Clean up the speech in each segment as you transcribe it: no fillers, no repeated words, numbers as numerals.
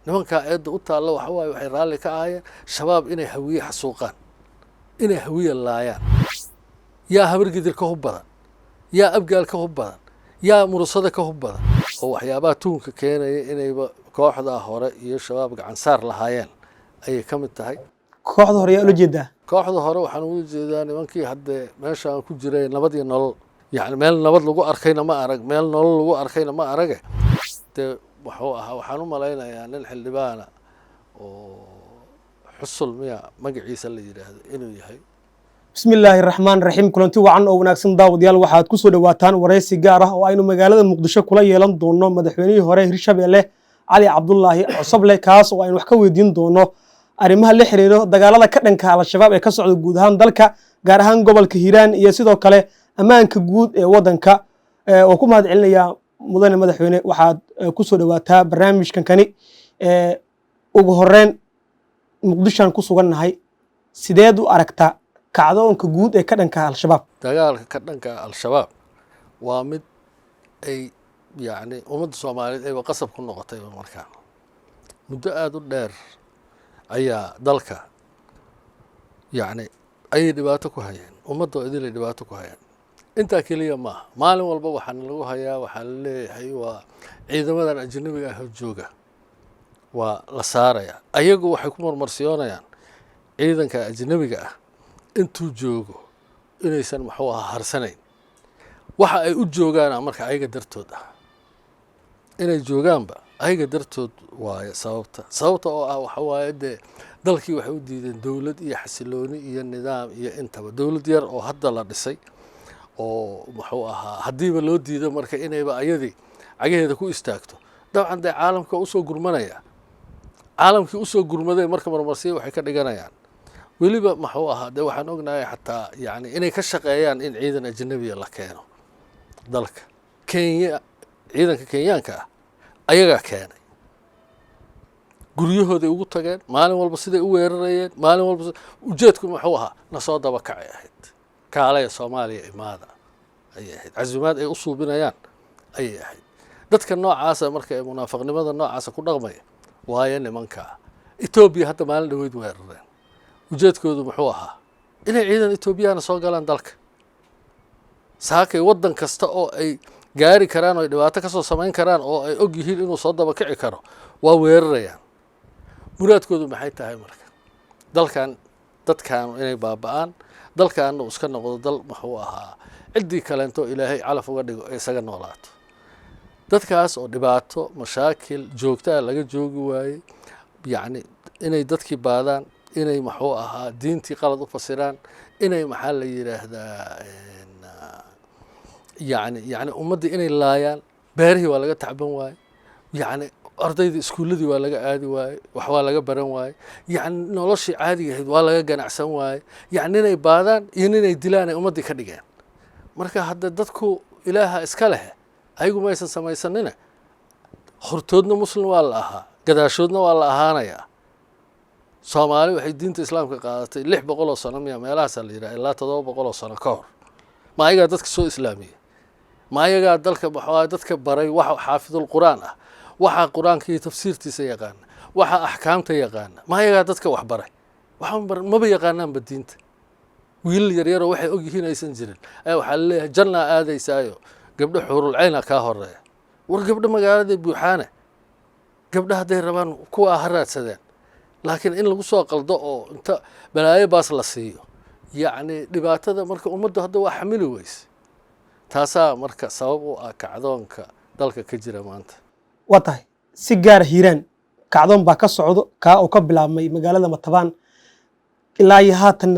nimanka eedda u taalla waxa waaye waxay raalli ka ahaayeen shabaab inay hawiye xasuuqaan inay hawiye laayaan yaa habargidir ka hub badan yaa abgaal ka hub badan yaa murusada ka hub badan oo waxyaabaha tuunka keenaya inayba kooxda hore iyo shabaab gacan saar lahaayeen ayay ka mid tahay kooxda hore yaa ula jeedaa kooxda hore waxaan ugu jeedaa nimankii hadde meeshaan ku jiray nabad iyo nolol yani meel nabad lagu arkayna ma arag meel nolol lagu arkayna ma arage dee wuxuu ahaa waxaan u malaynayaa nin xildhibaana oo xusul miya magaciisa la yidhaahdo inuu yahay بسم الله الرحمن الرحيم كلنتي وعن أو ناكسن داود يال waxaad ku soo dhawaataan wareysi gaar ah oo aynu magaalada Muqdisho kula yeelan doono madaxweynihii hore Hirshabelle Ali Cabdullaahi Cosoble kaas oo aynu wax ka weydiin doono arrimaha la xiriiro dagaalada ka dhanka al-shabaab ee ka socda guud ahaan dalka gaar ahaan gobolka Hiiraan iyo sidoo kale ammaanka guud ee wadanka oo ku mahad celinaya mudane madaxweyne waxaad ku soo dhawaataa barnaamijkan kani ugu horreyn Muqdisho ku sugannahay sideed u aragtaa kacdoonka guud ee ka dhanka al-shabaab dagaalka ka dhanka al-shabaab waa mid ay yani ummadda Soomaaliyeed ay qasab ku noqotay markaa muddo aad u dheer ayaa dalka yani ay dhibaato ku hayeen ummadda idil dhibaato ku hayeen inta kaliya ma maalin walba waxaan lagu hayaa waxa la leeyahay waa ciidamadan ajnabiga ah jooga waa la saaraya ayagu waxay ku marmarsiyoonayaan ciidanka ajnabiga ah intuu joogo inaysan maxuu ahaa harsanayn waxa ay u joogaan marka ayaga dartood ah inay joogaanba ayaga dartood waaye sababta oo ah waxa waaye dee dalkii waxay u diideen dowlad iyo xasilooni iyo nidaam iyo intaba dowlad yar oo hadda la dhisay oo muxuu ahaa haddiiba loo diido marka inayba ayadii cagaheeda ku istaagto dabcan dee caalamka usoo gurmanaya caalamkii usoo gurmaday marka marmarsiya waxay ka dhiganayaan weliba maxuu ahaa dee waxaan ognahay xataa yani inay ka shaqeeyaan in ciidan ajnabiya la keeno dalka Kenya ciidanka Kenyaanka ah ayagaa keenay guryahooday ugu tageen maalin walba siday u weerarayeen maalin walba ujeedku muxuu ahaa na soo daba kacay ahayd kaalaya Soomaaliya imaada ayay ahayd casuumaad ay u suubinayaan ayay ahayd dadka noocaasa marka ay munaafiqnimada noocaasa ku dhaqmaya waaye nimanka Ethiopia hadda maalin dhaweyd weerareen ujeedkoodu muxuu ahaa inay ciidan Ethiopiana soo galaan dalka saakay wadan kasta oo ay gaari karaan oo dhibaato ka soo sameyn karaan oo ay og yihiin inuu soo daba kici karo waa weerarayaan muraadkoodu maxay tahay marka dalkan dadkan inay baaba'aan dalkan uu iska noqdo dal muxuu ahaa cidii kaleento ilaahay calaf uga dhigo ay isaga noolaato dadkaas oo dhibaato mashaakil joogta laga joogi waayay yani inay dadkii baadaan inay maxuu ahaa diintii qalad u fasiraan inay maxaa la yiraahdaa yani ummadii inay laayaan beerihii waa laga tacban waayay yani ardayda iskuuladii waa laga aadi waayay wax waa laga baran waayay yani noloshii caadiga ahayd waa laga ganacsan waayay yani inay baadaan iyo inay dilaan ay ummadii ka dhigeen marka hadda dadku ilaaha iska leh ayagu ma aysan samaysanina hortoodna muslim waa la ahaa gadaashoodna waa la ahaanayaa Soomaali waxay diinta islaamka qaadatay 600 oo sano meelahaas la yiraahdo ilaa 700 oo sano ka hor ma ayaga dadka soo islaamiyay ma ayaga dalka waxa dadka baray waxa xaafidul quraan ah waxa quraanka iyo tafsiirtiisa yaqaan waxa ahkaamta yaqaan ma ayaga dadka wax baray waxa ma yaqaanaan diinta wiil yar yar waxay og yihiin aysan jirin ay waxa leeyahay janna aadaysaayo gabdho xurul cayna ka horeeya war gabdho magaalada buuxaana gabdhaha haday rabaan kuwa haraadsadeen laakiin in lagu soo qaldo oo inta balaayo baas la siiyo yani dhibaatada marka ummaddu hadda waa xamili weys taasa marka sabab u ah kacdoonka dalka ka jira maanta watahay si gaar Hiiraan kacdoon baa ka socdo ka oo ka bilaabmay magaalada Matabaan ilaa iyo haatan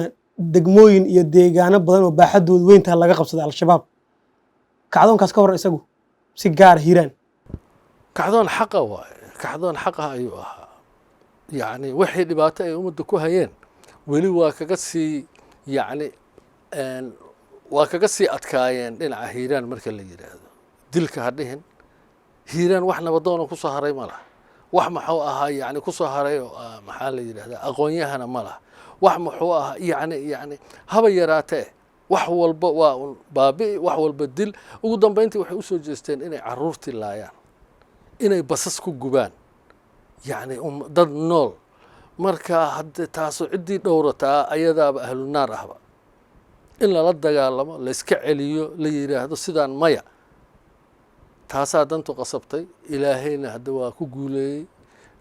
degmooyin iyo deegaano badan oo baaxadoodu weynta laga qabsaday al-shabaab kacdoonkaas ka hor isagu si gaar Hiiraan kacdoon xaq ah ayuu ahaa يعني وحي dhibaato ay umada ku hayeen wali waa kaga sii yani waa kaga sii adkaayeen dhinaca Hiiraan marka la yiraahdo dilka hadhihin Hiiraan wax nabadoon ku soo haray malaha wax maxuu ahaa yani ku soo haray maxaa la yiraahdaa aqoonyahana malaha wax muxuu ahaa yani haba yaraatee wax walba waa baabi wax walba dil ugu dambeyntii waxay u soo jeesteen inay caruurtii laayaan inay basas ku gubaan يعني dad nool marka hadda taasoo ciddii dhowrataa ayadaaba ahlu naar ahba in lala dagaalamo la iska celiyo la yidhaahdo sidaan maya taasaa dantu qasabtay ilaahayna hadda waa ku guuleeyey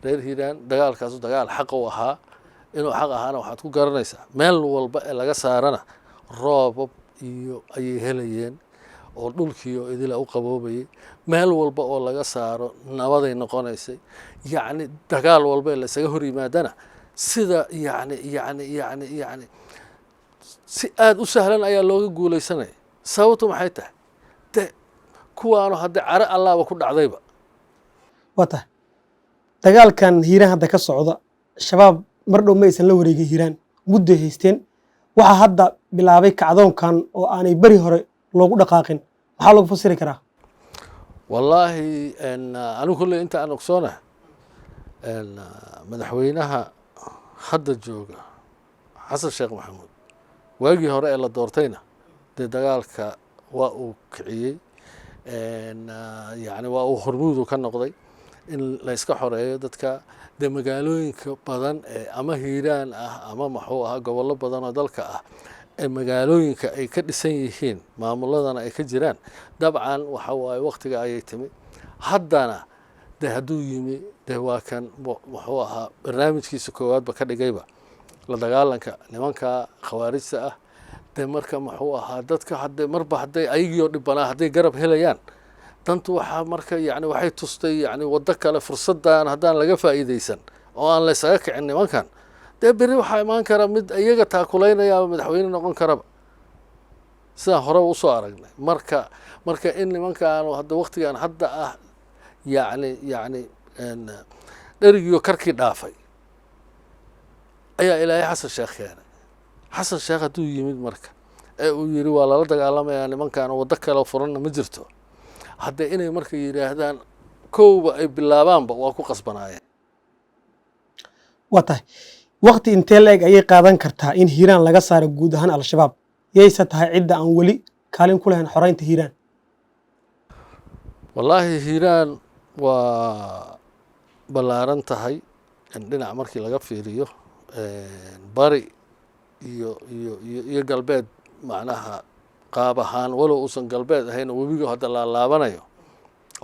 reer hiiraan dagaalkaasu dagaal xaq u ahaa inuu xaq ahaana waxaad ku garanaysaa meel walba ee laga saarana roobab iyo ayay helayeen oo dhulkiiyo idila u qaboobayay meel walba oo laga saaro nabaday noqonaysay yacni dagaal walba ee la isaga hor yimaadana sida yacni si aada u sahlan ayaa looga guulaysanaya sababtu maxay tahay de kuwaanu hadda caro allaaba ku dhacdayba waa tahay dagaalkan hiiraan hadda ka socda shabaab mar dhow ma aysan la wareegin hiiraan mudday haysteen waxaa hadda bilaabay kacdoonkan oo aanay beri hore loogu dhaqaaqin maxaa lagu fasiri karaa wallaahi anigu kolley inta aan ogsoonahay madaxweynaha hadda jooga xasan sheekh maxamuud waagii hore ee la doortayna dee dagaalka waa uu kiciyey yani waa uu hormuudu ka noqday in la iska xoreeyo dadka dee magaalooyinka badan ee ama hiiraan ah ama muxuu ahaa gobollo badan oo dalka ah ee magaalooyinka ay ka dhisan yihiin maamuladana ay ka jiraan dabcan waxa waaye waqtiga ayay timi haddana dee hadduu yimi dee waa kan muxuu ahaa barnaamijkiisa koowaadba ka dhigayba la dagaalanka nimanka khawaarijta ah dee marka muxuu ahaa dadka hadde marba hadday ayagiioo dhibbanaa hadday garab helayaan dantu waxaa marka yani waxay tustay yani waddo kale fursaddan haddaan laga faa'iidaysan oo aan la ysaga kicin nimankan dee beri waxaa imaan kara mid iyaga taakulaynaya madaxweyne noqon karaba sidaan horeba usoo aragnay marka in nimankaanu hadda waqtigan hadda ah yani dherigiiyo karkii dhaafay ayaa ilaahay xasan sheekh keenay xasan sheekh hadduu yimid marka ee uu yidhi waa lala dagaalamayaa nimankan waddo kale furanna ma jirto haddee inay marka yidhaahdaan kowba ay bilaabaanba waa ku qasbanaayeen waa tahay waqti intee la-eg ayay qaadan kartaa in hiiraan laga saaro guud ahaan al-shabaab yayse tahay cidda aan weli kaalin ku lahayn xoreynta hiiraan wallaahi hiiraan waa ballaaran tahay in dhinac markii laga fiiriyo bari iyo galbeed macnaha qaab ahaan walow uusan galbeed ahayn oo webigu hadda laalaabanayo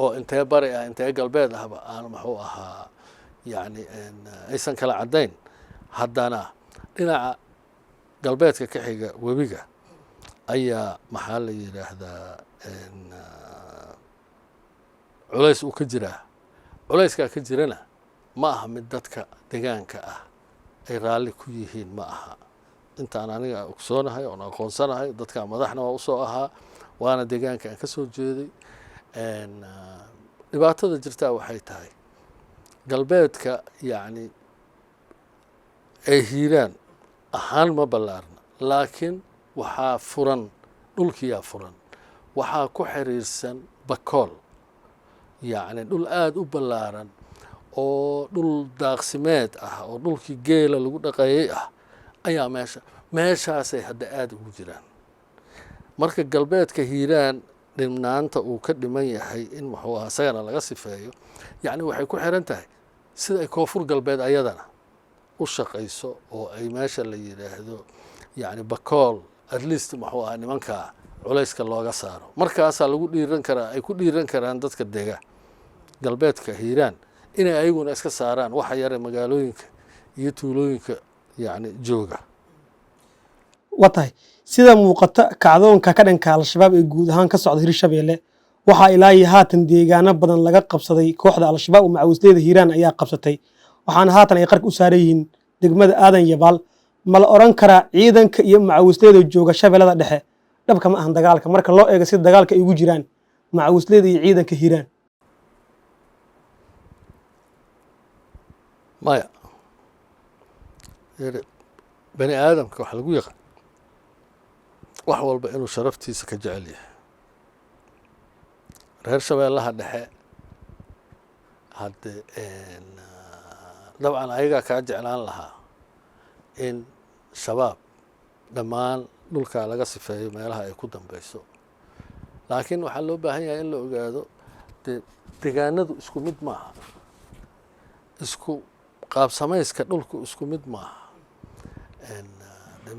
oo intee bari ah intee galbeed ahba aan muxuu ahaa yani aysan kala caddayn haddana dhinaca galbeedka ka xiga webiga ayaa maxaa la yidhaahdaa culays uu ka jiraa culayskaa ka jirana ma aha mid dadka deegaanka ah ay raalli ku yihiin ma aha intaan aniga ogsoonahay oon aqoonsanahay dadka madaxna waa usoo ahaa waana deegaanka aan ka soo jeeday dhibaatada jirtaa waxay tahay galbeedka yacni ay hiiraan ahaan ma ballaarna laakiin waxaa furan dhulkiyaa furan waxaa ku xiriirsan bakool yacni dhul aada u ballaaran oo dhul daaqsimeed ah oo dhulkii geela lagu dhaqeeyey ah ayaa meeshaasay hadda aada ugu jiraan marka galbeedka hiiraan dhimnaanta uu ka dhiman yahay in muxuu ahaa isagana laga sifeeyo yacni waxay ku xiran tahay sida ay koonfur galbeed ayadana u shaqayso oo ay meesha la yidhaahdo yacni bakool at least muxuu ahaa nimankaa culayska looga saaro markaasaa lagu dhiiran karaa ay ku dhiiran karaan dadka dega galbeedka hiiraan inay ayaguna iska saaraan waxa yare magaalooyinka iyo tuulooyinka yacni jooga waa tahay sida muuqata kacdoonka ka dhanka al-shabaab ee guud ahaan ka socda hirshabeelle waxaa ilaa iyo haatan deegaano badan laga qabsaday kooxda al-shabaab oo macawisleeda hiiraan ayaa qabsatay waxaana haatan ay qarka u saaran yihiin degmada aadan yabaal ma la odhan karaa ciidanka iyo macawisleeda jooga shabeellada dhexe dhabka ma ahan dagaalka marka loo eego sida dagaalka ay ugu jiraan macawisleeda iyo ciidanka hiiraan maya bani aadamka waxa lagu yaqaan wax walba inuu sharaftiisa ka jecel yahay reer shabeellaha dhexe hadde dabcan ayagaa kaa jeclaan lahaa in shabaab dhammaan dhulkaa laga sifeeyo meelaha ay ku dambeyso laakiin waxaa loo baahan yahay in la ogaado dee degaanadu isku mid maaha isku qaab samayska dhulku isku mid maaha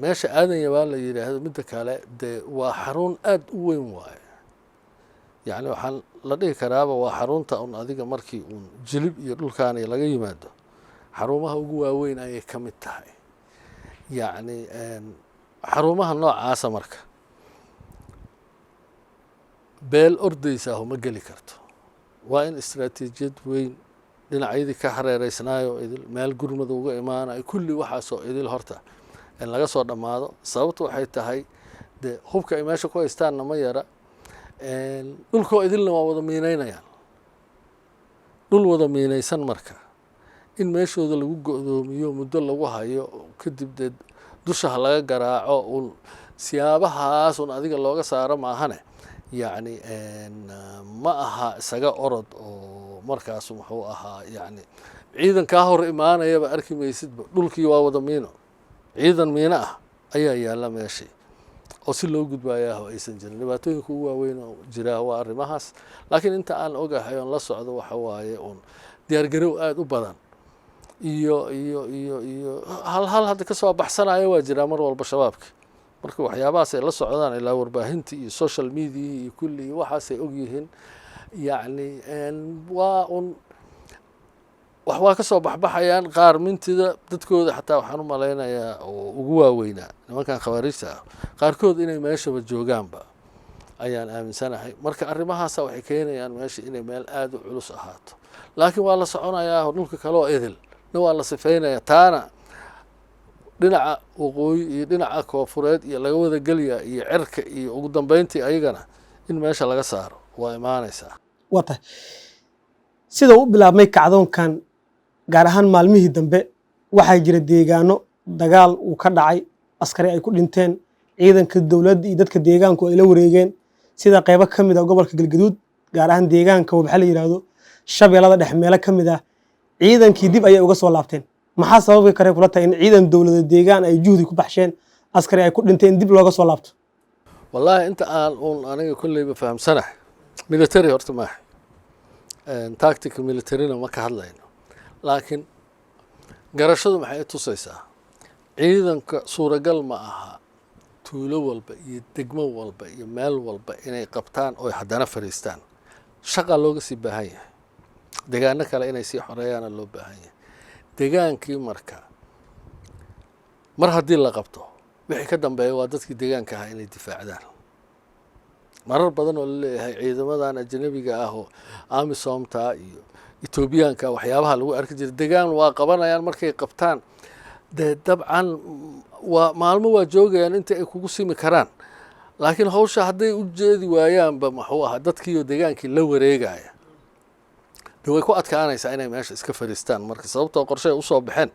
meesha aadan yabaa la yidhaahdo midda kale dee waa xarun aad u weyn waaye yacni waxaan la dhihi karaaba waa xarunta un adiga markii uun jilib iyo dhulkaani laga yimaado xarumaha ugu waaweyn ayay ka mid tahay yacni xarumaha noocaasa marka beel ordaysa aho ma geli karto waa in istaraatiijiyad weyn dhinacyadii ka hareereysnaayo idil meel gurmada uga imaanayo kulli waxaasoo idil horta in laga soo dhammaado sababtu waxay tahay dee hubka ay meesha ku haystaanna ma yara dhulkoo idilna waa wada miinaynayaan dhul wada miinaysan marka in meeshooda lagu go'doomiyo muddo lagu hayo kadib dee dushaha laga garaaco un siyaabahaas un adiga looga saaro maahane yacni ma aha isaga orod oo markaas muxuu ahaa yacni ciidan kaa hor imaanayaba arki maysidba dhulkii waa wada miino ciidan miino ah ayaa yaalla meeshii oo si loo gudbaayaah aysan jirin dhibaatooyinka ugu waaweyn oo jiraa waa arrimahaas laakiin inta aan ogahay oon la socdo waxa waaye uun diyaargarow aada u badan iyo hal hadda ka soo baxsanaya waa jiraa mar walba shabaabka marka waxyaabahaas ay la socdaan ilaa warbaahintii iyo social media iyo kulli waxaasay ogyihiin yacni waa un wax waa ka soo baxbaxayaan qaar mintida dadkooda xataa waxaan u malaynayaa oo ugu waaweynaa nimankan khawaarijta ah qaarkood inay meeshaba joogaanba ayaan aaminsanahay marka arrimahaasa waxay keenayaan meesha inay meel aada u culus ahaato laakiin waa la soconayaa dhulka kale oo idil na waa la sifaynayaa taana dhinaca waqooyi iyo dhinaca koofureed iyo laga wada gelyaa iyo cirka iyo ugu dambeyntii ayagana in meesha laga saaro waa imaanaysaa waa tahay sida u bilaabmay kacdoonkan gaar ahaan maalmihii dambe waxaa jira deegaano dagaal uu ka dhacay askari ay ku dhinteen ciidanka dowladda iyo dadka deegaanku ay la wareegeen sida qaybo ka mid ah gobolka galgaduud gaar ahaan deegaanka waxa la yiraahdo shabeellada dhexe meelo ka mid ah ciidankii dib ayay uga soo laabteen maxaa sababi kare kula tahay in ciidan dowladda deegaan ay juhdi ku baxsheen askari ay ku dhinteen dib looga soo laabto wallaahi inta aan uun aniga kolleyba fahamsanahay military horta maaha tactica militarina ma ka hadlayno laakiin garashadu maxay tusaysaa ciidanka suuragal ma aha tuulo walba iyo degmo walba iyo meel walba inay qabtaan oo haddana fariistaan shaqa looga sii baahan yahay deegaano kale inay sii xoreeyaana loo baahan yahay deegaankii marka mar haddii la qabto wixii ka dambeeya waa dadkii deegaanka ahaa inay difaacdaan marar badan oo la leeyahay ciidamadan ajnabiga ah oo amisomta iyo etoobiyaanka waxyaabaha lagu arki jiray deegaan waa qabanayaan markay qabtaan dee dabcan waa maalmo waa joogayaan inta ay kugu simi karaan laakiin hawsha hadday u jeedi waayaanba muxuu ahaa dadkiiyo deegaankii la wareegaya de way ku adkaanaysaa inay meesha iska fariistaan marka sababtoo qorshay usoo baxeen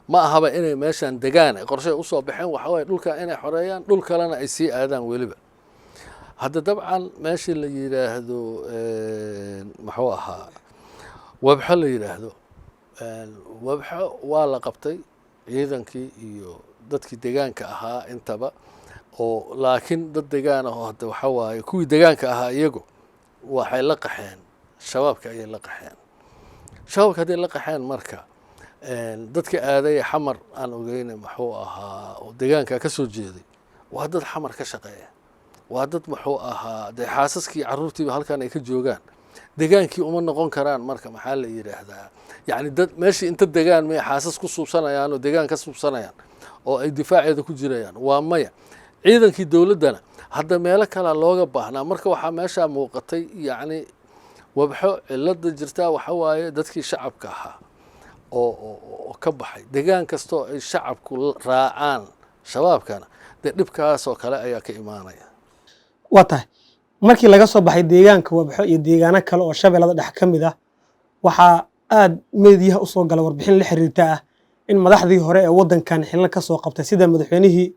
ma ahaba inay meeshan degaan qorshay usoo baxeen waxa waaye dhulkan inay xoreeyaan dhul kalena ay sii aadaan weliba hadda dabcan meeshii la yidhaahdo muxuu ahaa wabxo la yidhaahdo wabxo waa la qabtay ciidankii iyo dadkii deegaanka ahaa intaba oo laakiin dad deegaan ah oo hadda waxa waaye kuwii deegaanka ahaa iyagu waxay la qaxeen shabaabka ayay la qaxeen shabaabka hadday la qaxeen marka dadka aaday xamar aan ogeyna muxuu ahaa oo deegaanka ka soo jeeday waa dad xamar ka shaqeeya waa dad muxuu ahaa dee xaasaskii carruurtiiba halkan ay ka joogaan degaankii uma noqon karaan marka maxaa la yidhaahdaa yacni dad meeshii inta degaan may xaasas ku suubsanayaan oo degaan ka suubsanayaan oo ay difaaceeda ku jirayaan waa maya ciidankii dowladdana hadda meelo kalea looga baahnaa marka waxaa meeshaa muuqatay yacni wabxo cilada jirtaa waxa waaye dadkii shacabka ahaa oo ka baxay degaan kastoo ay shacabku raacaan shabaabkana dee dhibkaasoo kale ayaa ka imaanaya waa tahay markii laga soo baxay deegaanka wabxo iyo deegaano kale oo shabeellada dhex ka mid ah waxaa aad meediyaha usoo gala warbixin la xiriirta ah in madaxdii hore ee waddankan xilal ka soo qabtay sida madaxweynihii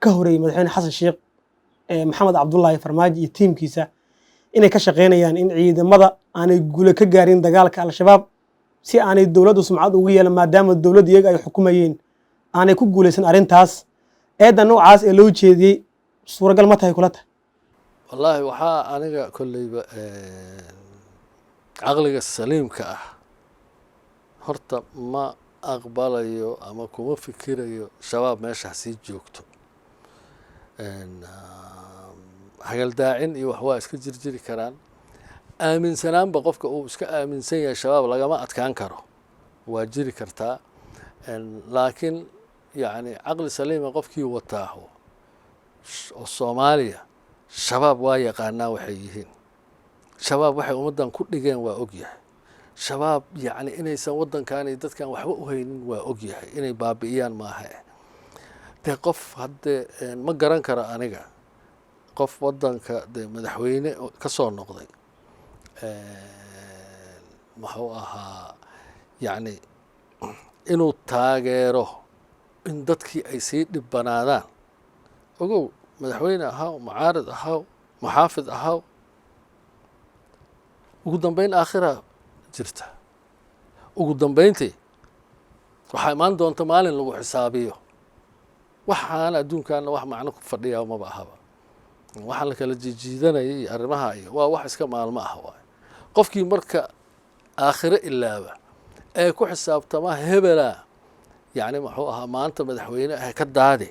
ka horeeyey madaxweyne xasan sheekh maxamed cabdullaahi farmaajo iyo tiimkiisa inay ka shaqaynayaan in ciidamada aanay guule ka gaarin dagaalka al-shabaab si aanay dowladdu sumcad ugu yeelan maadaama dowladda iyaga ay xukumayeen aanay ku guulaysan arrintaas eedda noocaas ee loo jeediyey suuragal ma tahay kula tahay wallaahi waxaa aniga kolleyba caqliga saliimka ah horta ma aqbalayo ama kuma fikirayo shabaab meesha sii joogto hagaldaacin iyo wax waa iska jirjiri karaan aaminsanaanba qofka uu iska aaminsan yahay shabaab lagama adkaan karo waa jiri kartaa laakiin yani caqli saliima qofkii wataaho oo soomaaliya shabaab waa yaqaanaa waxay yihiin shabaab waxay ummaddan ku dhigeen waa ogyahay shabaab yani inaysan waddankan iyo dadkan waxba u haynin waa ogyahay inay baabi'iyaan maaha dee qof haddee ma garan karo aniga qof waddanka dee madaxweyne ka soo noqday muxuu ahaa yani inuu taageero in dadkii ay sii dhibbanaadaan ogow madaxweyne ahaw mucaarid ahaw muxaafid ahaw ugu dambeyn aakhira jirta ugu dambeyntii waxaa imaan doonta maalin lagu xisaabiyo waxaan adduunkaana wax macno ku fadhiya maba ahaba waxaan la kala jiijiidanayay iyo arrimaha iyo waa wax iska maalmo ah waay qofkii marka aakhiro ilaaba ee ku xisaabtama hebela yani muxuu ahaa maanta madaxweyne ah ka daadi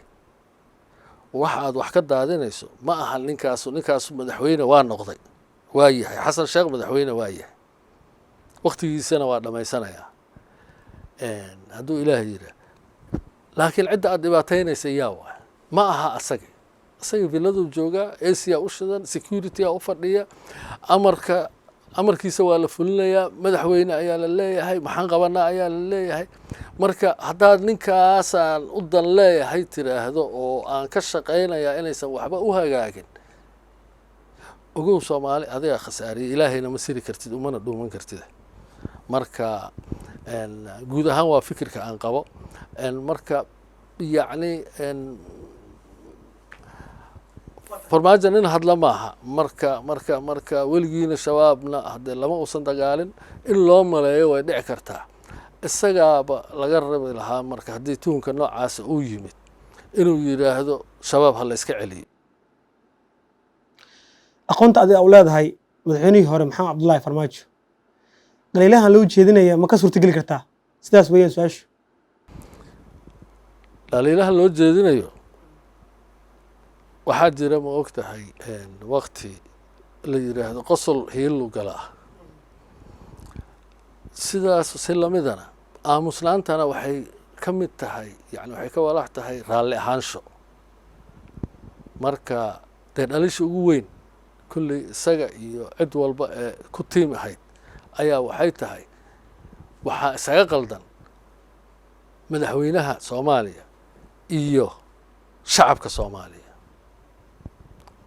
waxa aad wax ka daadinayso ma aha ninkaasu madaxweyne waa noqday waa yahay xasan sheekh madaxweyne waa yahay waqtigiisana waa dhammaysanayaa hadduu ilaah yiraa laakiin cidda aad dhibaataynaysa yaa waay ma aha asaga villaduu joogaa asia u shidan security-a u fadhiya amarkiisa waa la fulinayaa madaxweyne ayaa la leeyahay maxaan qabanaa ayaa la leeyahay marka haddaad ninkaasaan u dan leeyahay tiraahdo oo aan ka shaqaynayaa inaysan waxba u hagaagin ogow soomaali adigaa khasaariyay ilaahayna ma siri kartid umana dhuuman kartid marka guud ahaan waa fikirka aan qabo marka yacni farmaajo nin hadla maaha marka weligiina shabaabna haddee lama uusan dagaalin in loo maleeyo way dhici kartaa isagaaba laga rabi lahaa marka haddii tuhunka noocaasa uu yimid inuu yidhaahdo shabaab ha la iska celiyo aqoonta adiga u leedahay madaxweynihii hore maxamed cabdullaahi farmaajo dhaliilahan loo jeedinaya ma ka suurtageli kartaa sidaas weeyaan su-aashu dhaliilaha loo jeedinayo waxaa jira ma og tahay waqti la yidhaahdo qosol hiilu gala ah sidaas si lamidana aamusnaantana waxay ka mid tahay yani waxay ka walax tahay raalli ahaansho marka dee dhalisha ugu weyn kulley isaga iyo cid walba ee ku tiim ahayd ayaa waxay tahay waxaa isaga qaldan madaxweynaha soomaaliya iyo shacabka soomaaliya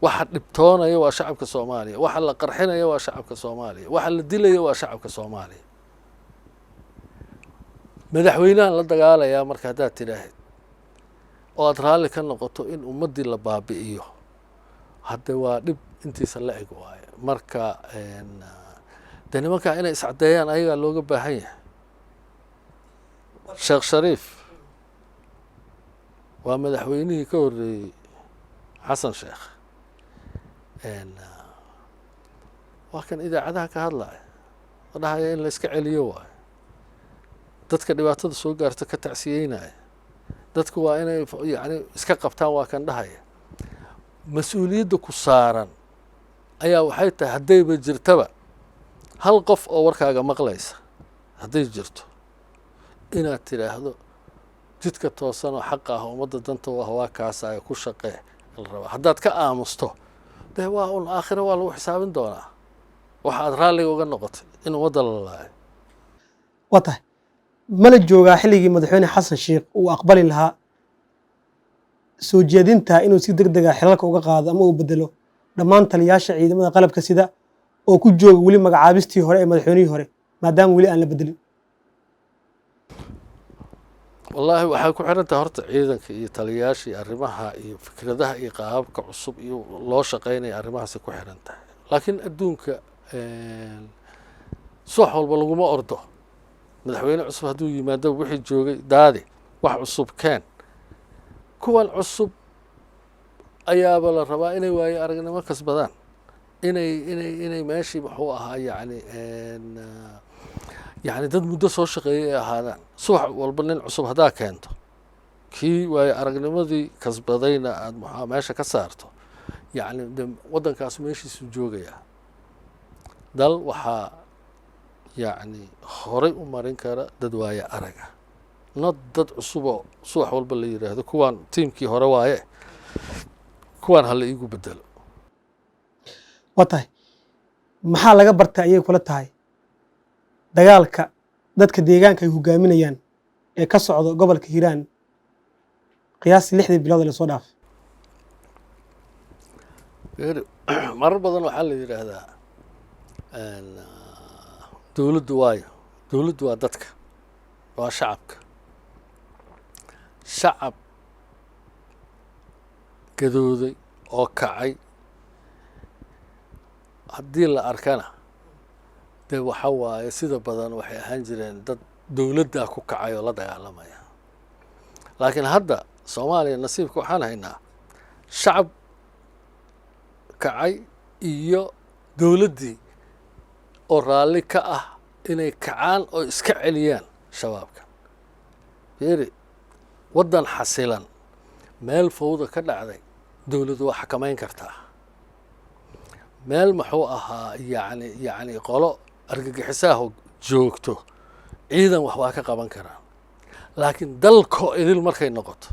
waxa dhibtoonaya waa shacabka soomaaliya waxa la qarxinaya waa shacabka soomaaliya waxa la dilaya waa shacabka soomaaliya madaxweynahan la dagaalayaa marka haddaad tidhaahid oo aad raalli ka noqoto in ummaddii la baabi'iyo hadde waa dhib intiisa la eg waaye marka dee nimankaa inay iscaddeeyaan ayagaa looga baahan yahay sheekh shariif waa madaxweynihii ka horreeyey xasan sheekh waa kan idaacadaha ka hadlaya oo dhahaya in la iska celiyo waayo dadka dhibaatada soo gaarta ka tacsiyeynaya dadku waa inay yani iska qabtaan waa kan dhahaya mas-uuliyadda ku saaran ayaa waxay tahay haddayba jirtaba hal qof oo warkaaga maqlaysa hadday jirto inaad tidhaahdo jidka toosan oo xaqa ah ummadda danta u ah waa kaasaya ku shaqee la rabaa haddaad ka aamusto dee waa un aakhira waa lagu xisaabin doonaa waxa aad raalliga uga noqotay in ummadda la laayo waa tahay mala joogaa xilligii madaxweyne xasan sheekh uu aqbali lahaa soo jeedinta inuu si deg dega xilalka uga qaado ama uu bedelo dhammaan taliyaasha ciidamada qalabka sida oo ku jooga weli magacaabistii hore ee madaxweynihii hore maadaama weli aan la bedelin wallaahi waxay ku xiran tahay horta ciidanka iyo taliyaasha iyo arrimaha iyo fikradaha iyo qaababka cusub iyo loo shaqeynaya arrimahaasay ku xiran tahay laakiin adduunka subax walba laguma ordo madaxweyne cusub hadduu yimaado wixii joogay daadi wax cusub keen kuwan cusub ayaaba la rabaa inay waayo aragnimo kasbadaan inay meeshii muxuu ahaa يعني dad muddo soo shaqeeyay ay ahaadaan subax walba nin cusub haddaa keento kii waayo aragnimadii kasbadayna aad maxaa meesha ka saarto yacni waddankaas meeshiisu joogayaa dal waxaa yacni horay u marin kara dad waaye araga not dad cusuboo subax walba la yidhaahdo kuwaan tiimkii hore waaye kuwaan hala iigu bedelo waa tahay maxaa laga bartay ayay kula tahay dagaalka dadka deegaanka ay hogaaminayaan ee ka socda gobolka hiiraan qiyaastii 6 bilood ee lasoo dhaafay marar badan waxaa la yidhaahdaa dowladdu waayo dowladdu waa dadka waa shacabka shacab gadooday oo kacay haddii la arkana dee waxa waaye sida badan waxay ahaan jireen dad dowladdaa ku kacay oo la dagaalamaya laakiin hadda soomaaliya nasiibka waxaan haynaa shacab kacay iyo dowladdii oo raalli ka ah inay kacaan oo iska celiyaan shabaabka fiiri waddan xasilan meel fawda ka dhacday dowladdu waa xakamayn kartaa meel muxuu ahaa yacni qolo argagixisaah joogto ciidan wax waa ka qaban karaan laakiin dalkoo idil markay noqoto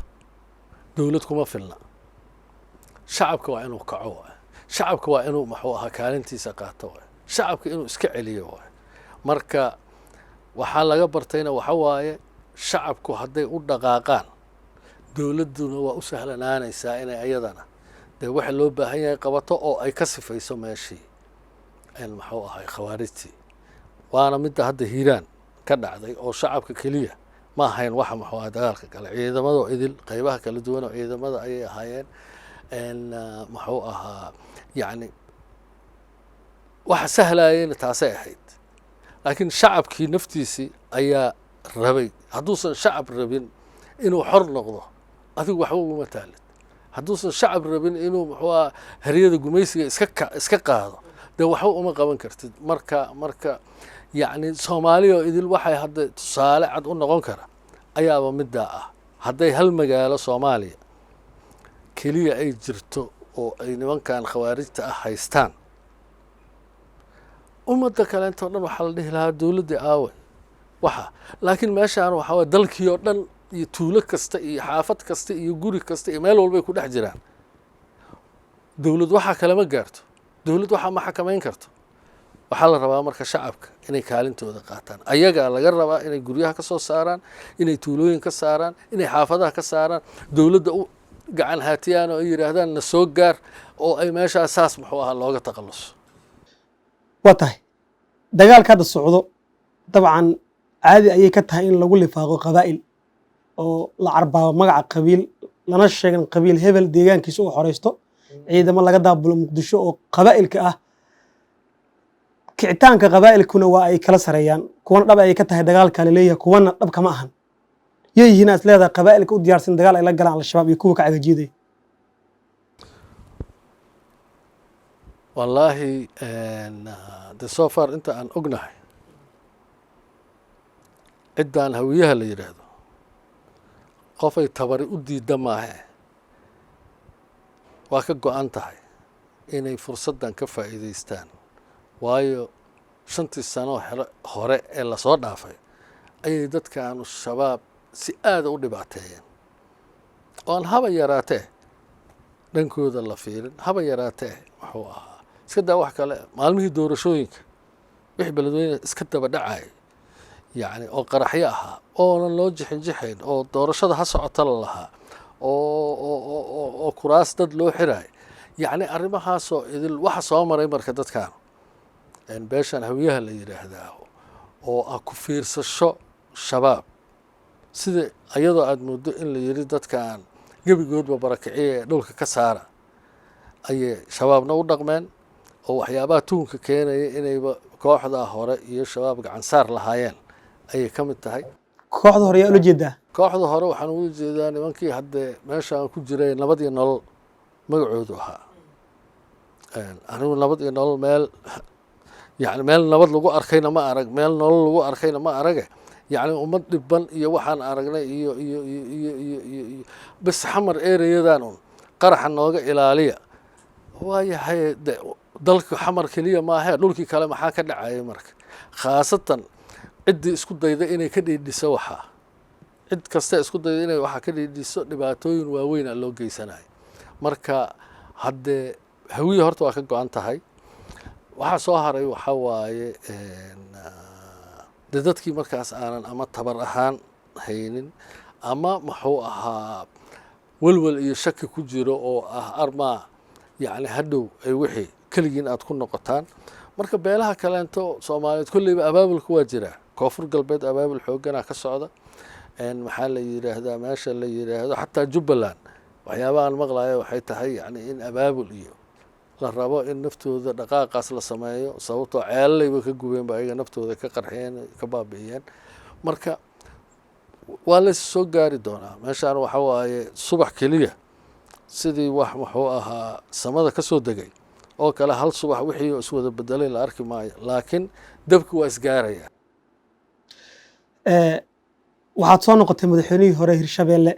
dowlad kuma filna shacabka waa inuu kaco waay shacabka waa inuu muxuu ahaa kaalintiisa qaato waay shacabka inuu iska celiyo waay marka waxaa laga bartayna waxa waaye shacabku hadday u dhaqaaqaan dowladduna waa u sahlanaanaysaa inay ayadana dee waxa loo baahan yahay qabato oo ay ka sifayso meeshii muxuu ahay khawaarijtii waana midda hadda hiiraan ka dhacday oo shacabka keliya ma ahayn waxa muxuu ahaa dagaalka kale ciidamadoo idil qaybaha kala duwan oo ciidamada ayay ahaayeen muxuu ahaa yacni waxa sahlayayna taasay ahayd laakiin shacabkii naftiisii ayaa rabay hadduusan shacab rabin inuu xor noqdo adigu waxba uguma taalid hadduusan shacab rabin inuu muxuu ahaa haryada gumaysiga iska qaado dee waxba uma qaban kartid marka yacni soomaaliya oo idil waxay hadda tusaale cad u noqon kara ayaaba middaa ah hadday hal magaalo soomaaliya keliya ay jirto oo ay nimankan khawaarijta ah haystaan ummadda kaleentoo dhan waxaa la dhihi lahaa dowladda aawe waxa laakiin meeshaan waxaa waye dalkii oo dhan iyo tuulo kasta iyo xaafad kasta iyo guri kasta iyo meel walbay ku dhex jiraan dowlad waxaa kalama gaarto dowlad waxaa ma xakamayn karto waxaa la rabaa marka shacabka inay kaalintooda qaataan ayagaa laga rabaa inay guryaha ka soo saaraan inay tuulooyin ka saaraan inay xaafadaha ka saaraan dowladda u gacan haatiyaan oo ay yidhaahdaan na soo gaar oo ay meeshaas saas muxuu ahaa looga taqalluso waa tahay dagaalka hadda socdo dabcan caadi ayay ka tahay in lagu lifaaqo qabaa'il oo la carbaabo magaca qabiil lana sheegan qabiil hebel deegaankiisa u xoreysto ciidamo laga daabulo muqdisho oo qabaa'ilka ah kicitaanka qabaa'ilkuna waa ay kala sareeyaan kuwana dhab ayay ka tahay dagaalka laleeyahay kuwana dhab kama ahan yay yihiin aad leedahay qabaa'ilka u diyaarsan dagaal ay la galaan al-shabaab iyo kuwa ka cagajiiday wallaahi de so far inta aan ognahay ciddaan hawiyaha la yidhaahdo qofay tabari u diidda maahe waa ka go-an tahay inay fursaddan ka faa'iidaystaan waayo 5 sano hore ee lasoo dhaafay ayay dadkaanu shabaab si aada u dhibaateeyeen oon haba yaraatee dhankooda la fiirin haba yaraatee wuxuu ahaa iska daa wax kale maalmihii doorashooyinka wixii beledweyne iska daba dhacay yacni oo qaraxyo ahaa oonan loo jixinjixayn oo doorashada ha socota la lahaa oo kuraas dad loo xiraay yacni arrimahaasoo idil waxa soo maray marka dadkan beeshan hawiyaha la yidhaahdaa oo ah ku fiirsasho shabaab sida iyadoo aada muddo in la yidhi dadkan gebigoodba barakiciya ee dhulka ka saara ayay shabaabna u dhaqmeen oo waxyaabaha tuhunka keenaya inayba kooxdaa hore iyo shabaab gacansaar lahaayeen ayay ka mid tahay kooxda hore yaa ula jeedaa kooxda hore waxaan ula jeedaa nimankii haddee meeshaan ku jiray nabad iyo nolol magacoodu ahaa anigu nabad iyo nolol meel يعني meel nabad lagu arkayna ma arag meel nolol lagu arkayna ma arage يعني ummad dhiban iyo waxaan aragnay iyo bas xamar ereyadan qaraxa nooga ilaaliya waayahay dalka xamar kaliya ma aha dhulkii kale maxaa ka dhacay marka khaasatan cidii isku dayda inay ka dhiidhiso waxa cid kasta isku dayda inay waxa ka dhiidhiso dhibaatooyin waaweyn loo geysanayo marka hadde hawiye horta waa ka go'an tahay waxa soo haray waxa waaye dadkii markaas aanan ama tabar ahaan haynin ama muxuu ahaa walwal iyo shaki ku jiro oo ah armaa yani hadhow ay wixii kaligiin aad ku noqotaan marka beelaha kaleento Soomaaliyeed kulliba abaabulku waa jira koonfur galbeed abaabul xoogana ka socda maxaa la yiraahdaa meesha la yiraahdo xataa Jubbaland waxyaabahan maqlaaya waxay tahay yani in abaabul iyo la rabo in naftooda dhaqaaqaas la sameeyo sababtoo ceelayba ka gubeen ba ayaga naftooda ka qarxeen ka baabi'iyeen marka waa la soo gaari doonaa meeshaan waxa waaye subax kaliya sidii wax wuxuu ahaa samada ka soo degay oo kale hal subax wixii is wada bedelay la arki maayo laakiin dabku waa isgaaraya waxaad soo noqotay madaxweynihii hore Hirshabeelle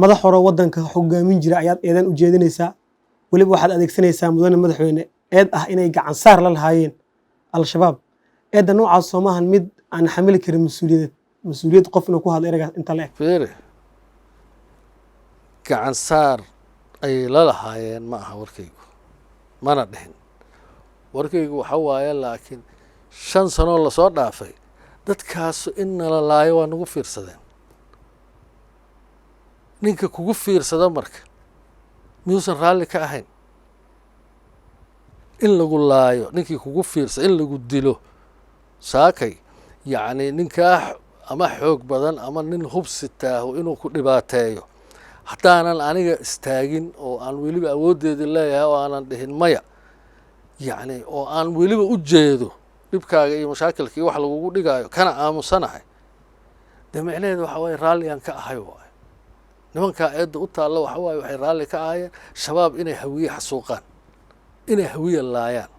madax hore wadanka hogaamin jira ayaad eedan u jeedinaysaa waliba waxaad adeegsanaysaa mudane madaxweyne eed ah inay gacan saar la lahaayeen al-shabaab eedda noocaas Soomahan mid aan xamili karin mas'uuliyad qof inuu ku hadlo eragaas inta la eg fiiri gacan saar ay la lahaayeen ma aha warkaygu mana dhihin warkaygu waxa waaye laakiin 5 sano la soo dhaafay dadkaas in la laayo waa nagu fiirsadeen ninka kugu fiirsada marka miyuusan raalli ka ahayn in lagu laayo ninkii kugu fiirsada in lagu dilo saakay yani ninkaa ama xoog badan ama nin hubsitaaho inuu ku dhibaateeyo haddaanan aniga istaagin oo aan weliba awooddeedii leeyahay oo aanan dhihin maya yani oo aan weliba u jeedo dhibkaaga iyo mashaakilkii wax lagugu dhigaayo kana aamusanahay dee micnaheedu waxa waaye raalligaan ka ahay waaye nimankaa eedda u taalla waxa waaye waxay raalli ka ahayeen shabaab inay hawiye xasuuqaan inay hawiye laayaan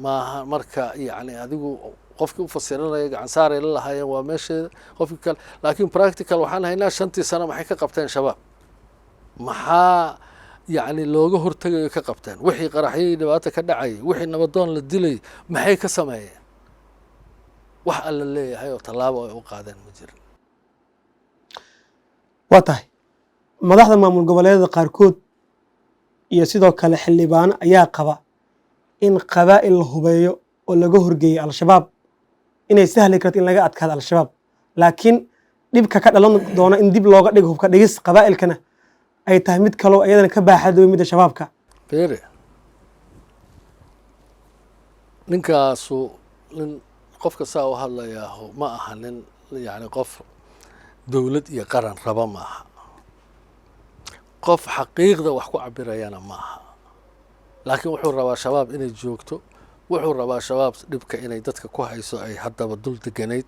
maaha marka yani adigu qofkii u fasiranaya gacan saaray la lahaayeen waa meesheeda qofkii kale laakiin practical waxaan haynaa 5 sano maxay ka qabteen shabaab maxaa يعني looga hortagayo ka qabteen wixii qaraxyay dhibaato ka dhacay wixii nabadoon la dilay maxay ka sameeyeen wax alla leeyahay oo talaabo ay u qaadeen ma jirin waa tahay madaxda maamul goboleedyada qaarkood iyo sidoo kale xildhibaan ayaa qaba in qabaa'il la hubeeyo oo laga horgeeyo al-shabaab inay sahli karto in laga adkaado al-shabaab laakiin dhibka ka dhalan doona in dib looga dhigo hubka dhigis qabaa'ilkana ay tahay mid kale oo iyadana ka baaxadooy midda shabaabka beere ninkaasu nin qofka saa u hadlayaa ma aha nin yani qof dowlad iyo qaran raba ma aha qof xaqiiqda wax ku cabirayana ma aha laakiin wuxuu rabaa shabaab inay joogto wuxuu rabaa shabaab dhibka inay dadka ku hayso ay haddaba dul deganayd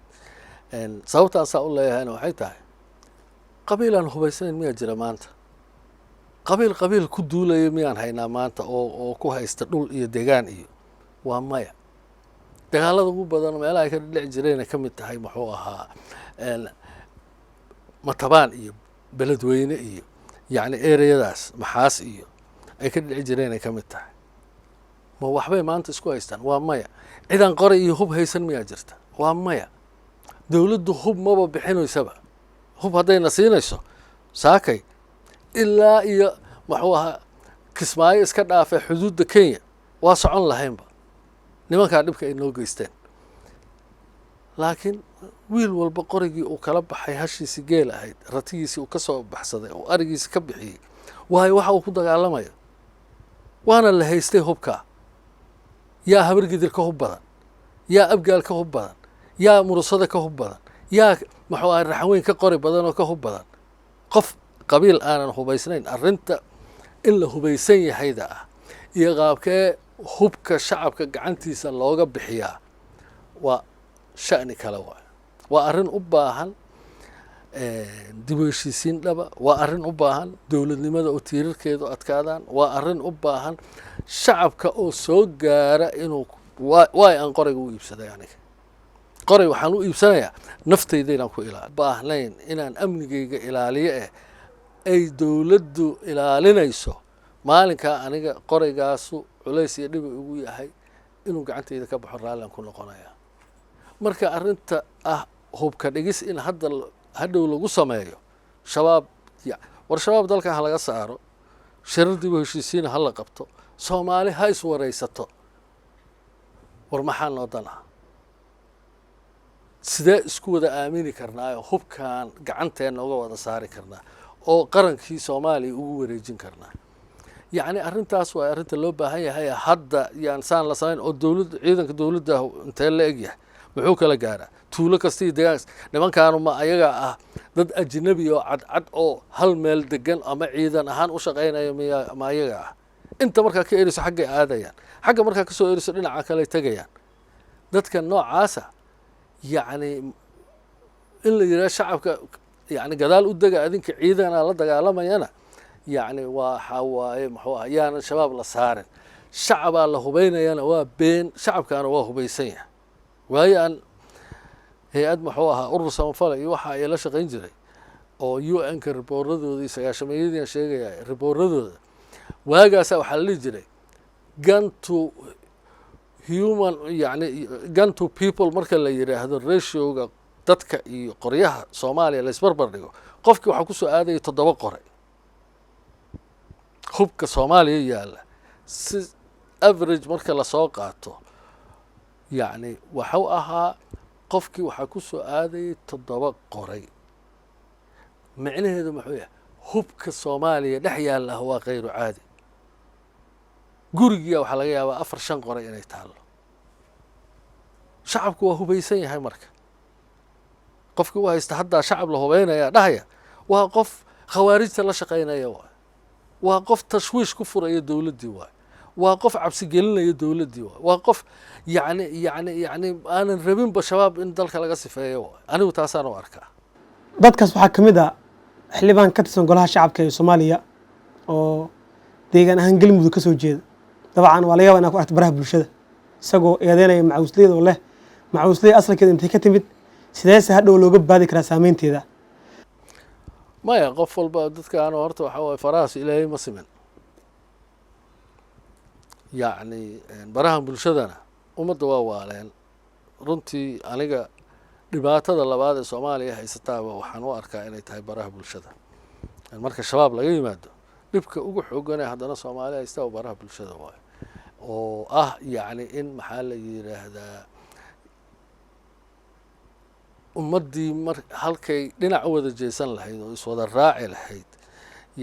sababtaan saa u leeyahayna waxay tahay qabiilaan hubaysanayn miyaa jira maanta qabiil ku duulaya miyaan haynaa maanta oo ku haysta dhul iyo deegaan iyo waa maya dagaalada ugu badan meelaha ay ka dhici jireen ka mid tahay muxuu ahaa matabaan iyo beledweyne iyo yani ereyadaas maxaas iyo ay ka dhici jireen ka mid tahay ma waxbay maanta isku haystaan waa maya ciidan qoray iyo hub haysan miyaa jirta waa maya dowladdu hub maba bixinaysaba hub haddayna siinayso saakay ilaa iyo muxuu ahaa kismaayo iska dhaafay xuduudda Kenya waa socon lahaynba nimankaa dhibka ay noo geysteen laakiin wiil walba qorigii uu kala baxay hashiisi geel ahayd ratigiisii uu ka soo baxsaday oo arigiisi ka bixiyey waayo waxa uu ku dagaalamayo waana la haystay hubkaa yaa habargidir ka hub badan yaa abgaal ka hub badan yaa murusada ka hub badan yaa muxuu ahaa raxweyn ka qori badan oo ka hub badan qof qabiil aanan hubaysnayn arrinta in la hubaysan yahayda ah iyo qaabkee hubka shacabka gacantiisa looga bixiyaa waa sha'ni kale waay waa arrin u baahan dib u heshiisiin dhaba waa arrin u baahan dowladnimada oo tiirarkeedu adkaadaan waa arrin u baahan shacabka oo soo gaara inuu waay aan qorayga u iibsaday aniga qoray waxaan u iibsanayaa naftayda inaan ku baahnayn inaan amnigayga ilaaliyo ay dowladdu ilaalinayso maalinkaa aniga qoraygaasu culays iyo dhibi ugu yahay inuu gacantayda ka baxo raallian ku noqonaya marka arrinta hubka dhigis in hadhow lagu sameeyo shabaab war shabaab dalkan ha laga saaro shirar dib u heshiisiina ha la qabto soomaali ha iswaraysato war maxaa noo dan ah sidee isku wada aamini karnaayo hubkan gacanteena uga wada saari karnaa oo qarankii soomaaliya ugu wareejin karnaa yacni arrintaas waa arrinta loo baahan yahay hadda yaan saan la samayn oo dowladda ciidanka dowladda intee la eg yahay muxuu kala gaaraa tuulo kastii deegaankas nimankaanu ma ayaga ah dad ajnabi oo cadcad oo hal meel degan ama ciidan ahaan u shaqaynaya ma ayaga ah inta markaa ka eriso xaggay aadayaan xagga markaa kasoo eriso dhinaca kale tegayaan dadka noocaasa yacni in la yidhaha shacabka yani gadaal u dega adinka ciidana la dagaalamayana yacni waxa waaye muxuu ah yaana shabaab la saarin shacabaa la hubaynayana waa been shacabkaana waa hubaysan yahay waayo aan hay-ad muxuu ahaa urur samafale iyo waxa ay la shaqayn jiray oo UN-ka ribooradooda iyo sagaashameeyadiina sheegaya ribooradooda waagaasa waxaa la dhihi jiray gun to human yani gun to people marka la yidhaahdo ratioga dadka iyo qoryaha soomaaliya la isbarbar dhigo qofkii waxaa kusoo aadaya 7 qoray hubka soomaaliya yaalla si average marka lasoo qaato yacni waxuu ahaa qofkii waxaa kusoo aadayay 7 qoray micnaheedu muxuu yahay hubka soomaaliya dhex yaalla waa kayru caadi gurigiya waxaa laga yaabaa 4-5 qoray inay taallo shacabku waa hubaysan yahay marka qofkii u haysta haddaa shacab la hubaynaya dhahaya waa qof khawaarijta la shaqaynaya waay waa qof tashwiish ku furaya dowladdii waay waa qof cabsi gelinaya dowladdii waay waa qof yacni aanan rabinba shabaab in dalka laga sifeeyo waay anigu taasaan u arkaa dadkaas waxaa ka mid ah xildhibaan ka tirsan golaha shacabka ee soomaaliya oo deegaan ahaan galmudug ka soo jeeda dabcan waa laga yaabaa inaa ku aragto baraha bulshada isagoo eedeynaya macawisleyda oo leh macawisleyda asalkeeda intay ka timid sideese hadhow looga baadi karaa saameynteeda maya qof walba dadkaanu horta waxaa waaye farahaas ilaahay ma simin yacni baraha bulshadana ummadda waa waaleen runtii aniga dhibaatada labaad ee soomaaliya haysataaba waxaan u arkaa inay tahay baraha bulshada marka shabaab laga yimaado dhibka ugu xooganee haddana soomaaliya haystaa baraha bulshada waayo oo ah yacni in maxaa la yidhaahdaa ummaddii halkay dhinac u wada jeesan lahayd oo iswada raaci lahayd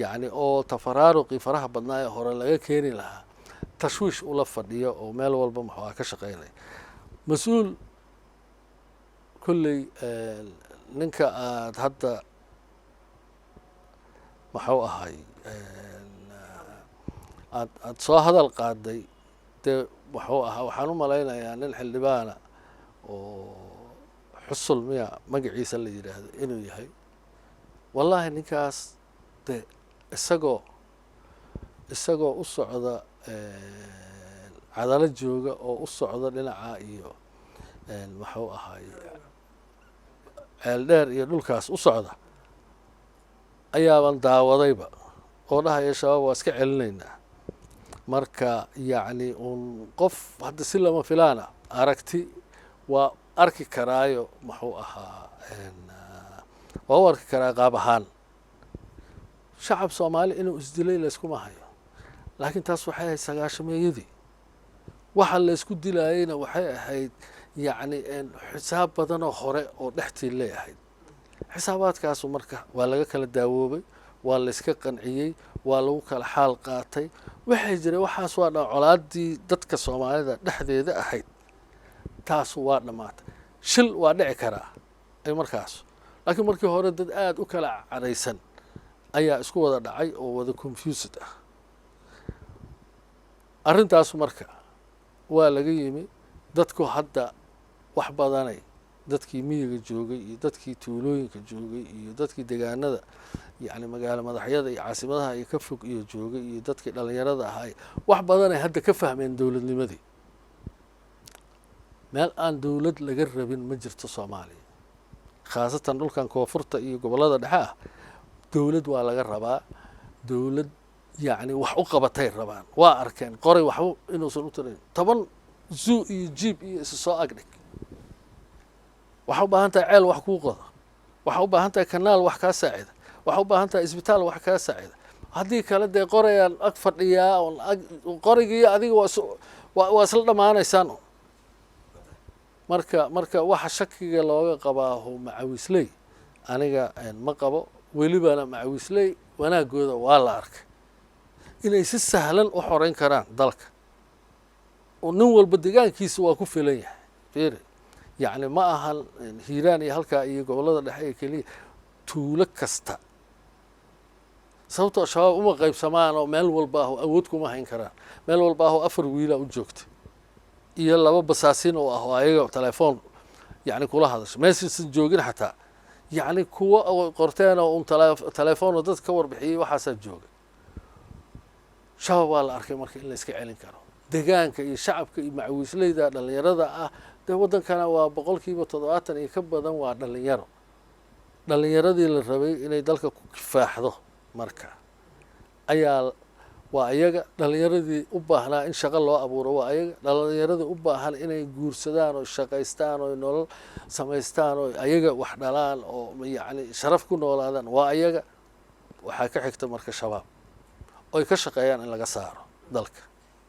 yacni oo tafaraaruqii faraha badnaa ee hore laga keeni lahaa tashwiish ula fadhiyo oo meel walba muxuu ka shaqaynaya mas-uul kolley ninka aad hadda maxuu ahay aad soo hadal qaaday dee wuxuu ahaa waxaan u malaynayaa nin xildhibaana oo xusul miya magaciisa la yidhaahdo inuu yahay wallaahi ninkaas de isagoo u socda cadalo jooga oo u socda dhinaca iyo muxuu ahay ceel dheer iyo dhulkaas u socda ayaaban daawadayba oo dhahaya shabaab waa iska celinaynaa marka yacni un qof hadda si lama filaana aragti waa arki karaayo muxuu ahaa waa u arki karaa qaab ahaan shacab soomaali inuu isdilay layskuma hayo laakiin taas waxay ahayd sagaashameeyadii waxa laysku dilaayeyna waxay ahayd yacni xisaab badanoo hore oo dhextii lay ahayd xisaabaadkaasu marka waa laga kala daawoobay waa layska qanciyey waa lagu kala xaal qaatay waxay jiray waxaas waa dhan colaaddii dadka soomaalida dhexdeeda ahayd taasu waa dhammaatay shil waa dhici karaa ay markaas laakiin markii hore dad aada u kala cadhaysan ayaa isku wada dhacay oo wada confused ah arrintaasu marka waa laga yimi dadku hadda wax badanay dadkii miyiga joogay iyo dadkii tuulooyinka joogay iyo dadkii deegaanada yacni magaalo madaxyada iyo caasimadaha iyo ka fog iyo joogay iyo dadkii dhallinyarada ahaa wax badan ay hadda ka fahmeen dowladnimadii. meel aan dowlad laga rabin ma jirto Soomaaliya, khaasatan dhulkan koonfurta iyo gobollada dhexe ah. dowlad waa laga rabaa, dowlad yacni wax u qabatay rabaan. waa arkeen qoray waxba inuusan u tarin 10 zoo iyo jiib iyo isu soo agdhig. waxaa u baahan tahay ceel wax kuu qodo, waxaa u baahan tahay kanaal wax kaa saacida, waxaa u baahan tahay isbitaal wax kaa saacida. haddii kale dee qorayaan ag fadhiyaa qorigii adiga waa isla dhammaanaysaan. marka waxa shakiga looga qabaa macawisley aniga ma qabo. welibana macawisley wanaagooda waa la arkay inay si sahlan u xoreyn karaan dalka, oo nin walba deegaankiisa waa ku filan yahay. fiiri yacni ma ahan hiiraan iyo halkaa iyo gobollada dhexe ee keliya, tuulo kasta. sababtoo shabaab uma qaybsamaan oo meel walba aho awood kuma hayn karaan. meel walba aho 4 wiila u joogta iyo 2 basaasin oo ah oo ayaga telefoon yacni kula hadasho meeshaysan joogin xataa. yacni kuwa qorteen oo telefoon oo dadka ka warbixiyey waxaasaa jooga. shabaab waa la arkay marka in la iska celin karo. deegaanka iyo shacabka iyo macawisleyda dhallinyarada ah dee waddankana waa 70% iyo ka badan waa dhallinyaro. dhallinyaradii la rabay inay dalka ku kifaaxdo marka ayaa waa ayaga. dhallinyaradii u baahnaa in shaqo loo abuuro waa ayaga. dhallinyaradii u baahan inay guursadaan oo shaqaystaan oo nolol samaystaan oo ayaga wax dhalaan oo yacni sharaf ku noolaadaan waa ayaga. waxaa ka xigta marka shabaab oy ka shaqeeyaan in laga saaro dalka.